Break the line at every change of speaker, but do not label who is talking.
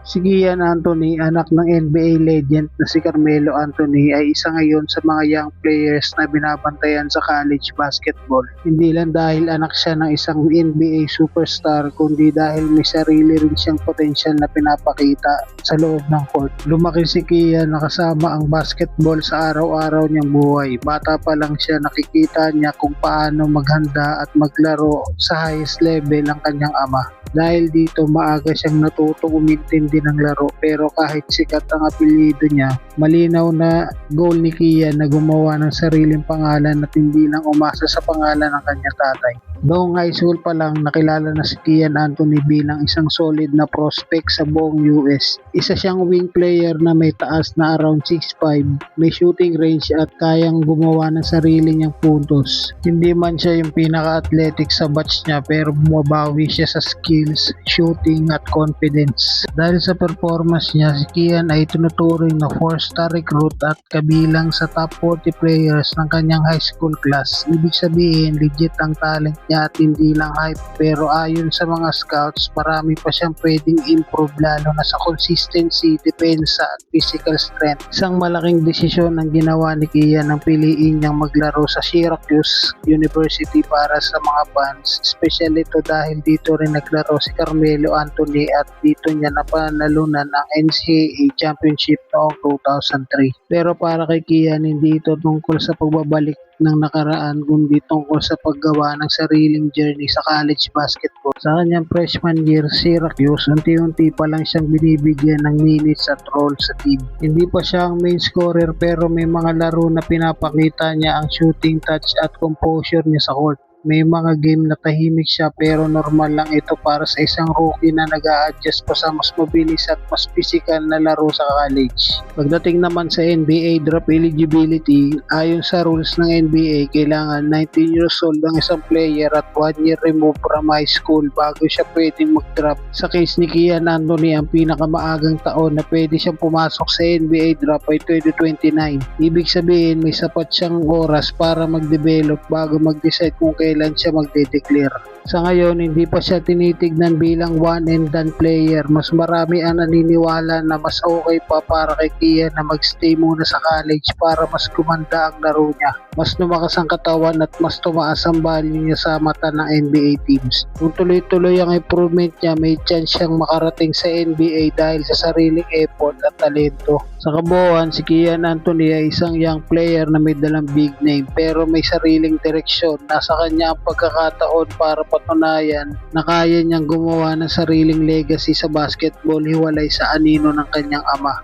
Si Kian Anthony, anak ng NBA legend na si Carmelo Anthony, ay isa ngayon sa mga young players na binabantayan sa college basketball. Hindi lang dahil anak siya ng isang NBA superstar, kundi dahil may sarili rin siyang potensyal na pinapakita sa loob ng court. Lumaki si Kian na kasama ang basketball sa araw-araw niyang buhay. Bata pa lang siya, nakikita niya kung paano maghanda at maglaro sa highest level ang kanyang ama. Dahil dito maaga siyang natutong umintindi ng laro, pero kahit sikat ang apelyido niya, malinaw na goal ni Kian na gumawa ng sariling pangalan at hindi lang umasa sa pangalan ng kanyang tatay. Noong high school pa lang, nakilala na si Kian Anthony bilang isang solid na prospect sa buong US. Isa siyang wing player na may taas na around 6'5", may shooting range at kayang gumawa ng sarili niyang puntos. Hindi man siya yung pinaka-athletic sa batch niya, pero bumabawi siya sa skills, shooting at confidence. Dahil sa performance niya, si Kian ay tinuturing na 4-star recruit at kabilang sa top 40 players ng kanyang high school class. Ibig sabihin, legit ang talent niya at hindi lang hype, pero ayon sa mga scouts, marami pa siyang pwedeng improve lalo na sa consistency, depensa at physical strength. Isang malaking desisyon ang ginawa ni Kian nang piliin niyang maglaro sa Syracuse University para sa mga fans, especially ito dahil dito rin naglaro si Carmelo Anthony at dito niya napanalunan ang NCAA Championship noong 2003. Pero para kay Kian, hindi ito tungkol sa pagbabalik ng nakaraan, kundi tungkol sa paggawa ng sariling journey sa college basketball. Sa kanyang freshman year, Syracuse, unti-unti pa lang siyang binibigyan ng minutes at role sa team. Hindi pa siya ang main scorer, pero may mga laro na pinapakita niya ang shooting touch at composure niya sa court. May mga game na tahimik siya, pero normal lang ito para sa isang rookie na nag-a-adjust pa sa mas mabilis at mas physical na laro sa college. Pagdating naman sa NBA draft eligibility, ayon sa rules ng NBA, kailangan 19 years old ang isang player at 1 year removed from high school bago siya pwedeng mag-draft. Sa case ni Kian Anthony, ang pinakamaagang taon na pwede siyang pumasok sa NBA draft ay 2029. Ibig sabihin, may sapat siyang oras para mag-develop bago mag-decide kung kailan siya magde-declare. Sa ngayon, hindi pa siya tinitignan bilang one and done player. Mas marami ang naniniwala na mas okay pa para kay Kian na mag-stay muna sa college para mas gumanda ang laro niya. Mas lumakas ang katawan at mas tumaas ang value niya sa mata ng NBA teams. Kung tuloy-tuloy ang improvement niya, may chance siyang makarating sa NBA dahil sa sariling effort at talento. Sa kabuuan, si Kian Anthony ay isang young player na may dalang big name, pero may sariling direksyon. Nasa kanya ang pagkakataon para patunayan na kaya niyang gumawa ng sariling legacy sa basketball, hiwalay sa anino ng kanyang ama.